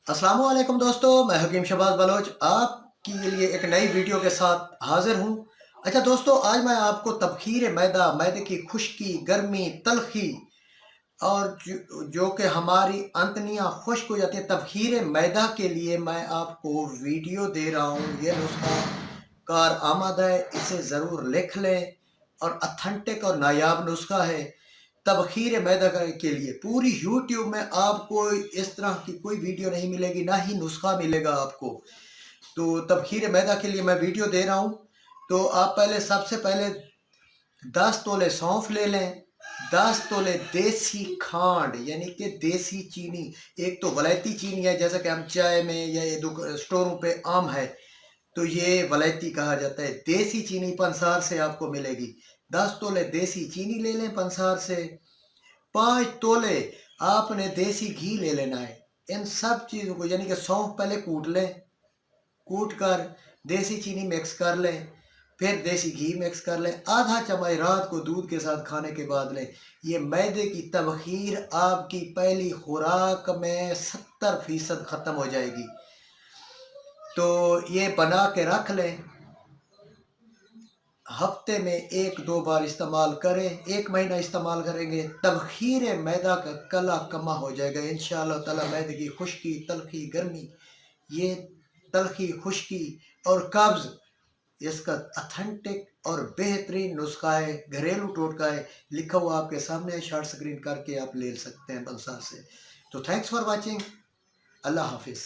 अस्सलाम वालेकुम दोस्तों, मैं हकीम शहबाज बलोच आपके लिए एक नई वीडियो के साथ हाजिर हूँ। अच्छा दोस्तों, आज मैं आपको तबखीर मैदा, मैदे की खुश्की, गर्मी, तलखी और जो कि हमारी अंतनियाँ खुश्क हो जाती है, तबखीर मैदा के लिए मैं आपको वीडियो दे रहा हूँ। ये नुस्खा कार आमद है, इसे ज़रूर लिख लें और अथेंटिक और नायाब नुस्खा है। तबखीर मैदा के लिए पूरी यूट्यूब में आपको इस तरह की कोई वीडियो नहीं मिलेगी, ना ही नुस्खा मिलेगा आपको। तो तबखीर मैदा के लिए मैं वीडियो दे रहा हूँ। तो आप सबसे पहले 10 तोले सौंफ ले लें, 10 तोले देसी खांड यानी कि देसी चीनी। एक तो वलैती चीनी है, जैसा कि हम चाय में या ये स्टोरों पे आम है, तो ये वलैती कहा जाता है। देसी चीनी पंसार से आपको मिलेगी। 10 तोले देसी चीनी ले लें पंसार से। 5 तोले आपने देसी घी ले लेना है। इन सब चीज़ों को यानी कि सौंफ पहले कूट लें, कूट कर देसी चीनी मिक्स कर लें, फिर देसी घी मिक्स कर लें। आधा चम्मच रात को दूध के साथ खाने के बाद लें। ये मैदे की तबखीर आपकी पहली खुराक में 70% ख़त्म हो जाएगी। तो ये बना के रख लें, हफ्ते में 1-2 बार इस्तेमाल करें। 1 महीना इस्तेमाल करेंगे, तबखीर मैदा का कला कमा हो जाएगा इंशाअल्लाह ताला। मैदे की खुश्की, तलखी, गर्मी, ये तलखी, खुश्की और कब्ज़, इसका अथेंटिक और बेहतरीन नुस्खा है, घरेलू टोटका है। लिखा हुआ आपके सामने है, शॉर्ट स्क्रीन करके आप ले सकते हैं पंसार से। तो थैंक्स फॉर वॉचिंग। अल्लाह हाफिज़।